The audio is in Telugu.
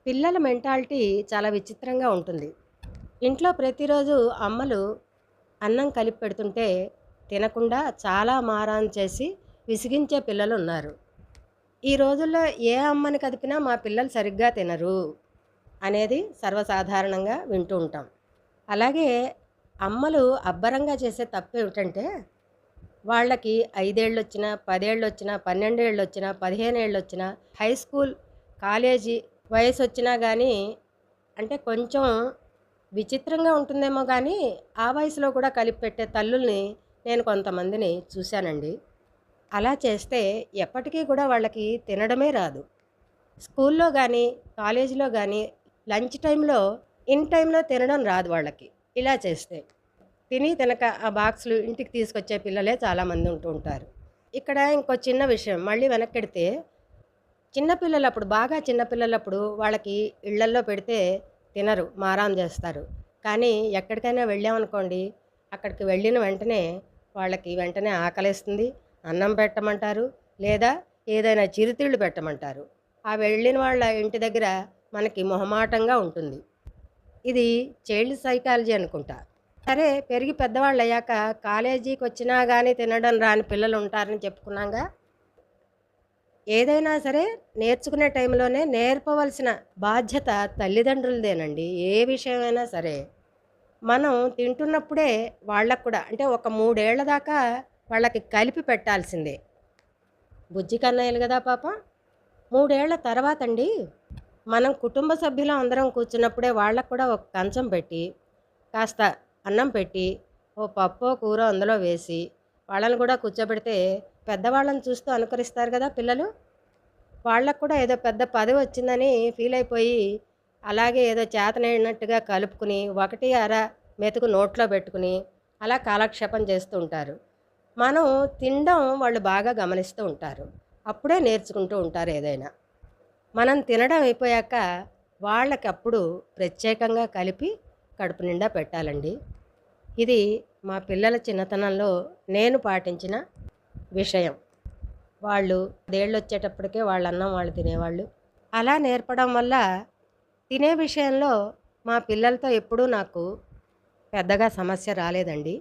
పిల్లల మెంటాలిటీ చాలా విచిత్రంగా ఉంటుంది. ఇంట్లో ప్రతిరోజు అమ్మలు అన్నం కలిపి పెడుతుంటే తినకుండా చాలా మారాన్ చేసి విసిగించే పిల్లలున్నారు. ఈ రోజుల్లో ఏ అమ్మని కదిపినా మా పిల్లలు సరిగ్గా తినరు అనేది సర్వసాధారణంగా వింటూ ఉంటాం. అలాగే అమ్మలు అబ్బరంగా చేసే తప్పేమిటంటే వాళ్ళకి 5 ఏళ్ళొచ్చినా, 10 ఏళ్ళొచ్చినా, 12 ఏళ్ళొచ్చినా, 15 ఏళ్ళొచ్చినా, హై స్కూల్, కాలేజీ వయసొచ్చినా గానీ అంటే కొంచెం విచిత్రంగా ఉంటుందేమో గానీ, ఆ వయసులో కూడా కలిపి పెట్టే తల్లుల్ని నేను కొంతమందిని చూశానండి. అలా చేస్తే ఎప్పటికీ కూడా వాళ్ళకి తినడమే రాదు. స్కూల్లో గానీ, కాలేజీలో గానీ లంచ్ టైంలో ఇన్ టైంలో తినడం రాదు వాళ్ళకి ఇలా చేస్తే. తిని తినక ఆ బాక్సులు ఇంటికి తీసుకొచ్చే పిల్లలే చాలామంది ఉంటూ ఉంటారు. ఇక్కడ ఇంకో చిన్న విషయం మళ్ళీ వెనక్కెడితే చిన్నపిల్లలప్పుడు బాగా చిన్నపిల్లలప్పుడు వాళ్ళకి ఇళ్ళల్లో పెడితే తినరు, మారాం చేస్తారు. కానీ ఎక్కడికైనా వెళ్ళామనుకోండి, అక్కడికి వెళ్ళిన వెంటనే వాళ్ళకి వెంటనే ఆకలేస్తుంది, అన్నం పెట్టమంటారు, లేదా ఏదైనా చిరుతిళ్ళు పెట్టమంటారు. ఆ వెళ్ళిన వాళ్ళ ఇంటి దగ్గర మనకి మొహమాటంగా ఉంటుంది. ఇది చైల్డ్ సైకాలజీ అనుకుంటా. సరే పెరిగి పెద్దవాళ్ళయ్యాక కాలేజీకొచ్చినా గానీ తినడం రాని పిల్లలుంటారని చెప్పుకున్నాంగా. ఏదైనా సరే నేర్చుకునే టైంలోనే నేర్పవలసిన బాధ్యత తల్లిదండ్రులదేనండి. ఏ విషయమైనా సరే. మనం తింటున్నప్పుడే వాళ్ళకి కూడా అంటే ఒక 3 ఏళ్ల దాకా వాళ్ళకి కలిపి పెట్టాల్సిందే. బుజ్జి కన్నయ్యలు గదా పాపం. 3 ఏళ్ల తర్వాతండి మనం కుటుంబ సభ్యులం అందరం కూర్చున్నప్పుడే వాళ్ళకి కూడా ఒక కంచం పెట్టి, కాస్త అన్నం పెట్టి, ఓ పప్పో, కూరో అందులో వేసి, వాళ్ళని కూడా కూర్చోబెడితే పెద్దవాళ్ళని చూస్తూ అనుకరిస్తారు గదా పిల్లలు. వాళ్ళకి కూడా ఏదో పెద్ద పదవొచ్చిందని ఫీలయిపోయి, అలాగే ఏదో చేతనైనట్టుగా కలుపుకుని, ఒకటి అర మెతుకు నోట్లో పెట్టుకుని, అలా కాలక్షేపం చేస్తూ ఉంటారు. మనం తినడం వాళ్ళు బాగా గమనిస్తూ ఉంటారు. అప్పుడే నేర్చుకుంటూ ఉంటారు ఏదైనా. మనం తినడం అయిపోయాక వాళ్ళకప్పుడు ప్రత్యేకంగా కలిపి కడుపు నిండా పెట్టాలండి. ఇది మా పిల్లల చిన్నతనంలో నేను పాటించిన విషయం. వాళ్ళు 10 ఏళ్ళొచ్చేటప్పటికే వాళ్ళ అన్నం వాళ్ళు తినేవాళ్ళు. అలా నేర్పడం వల్ల తినే విషయంలో మా పిల్లలతో ఎప్పుడూ నాకు పెద్దగా సమస్య రాలేదండి.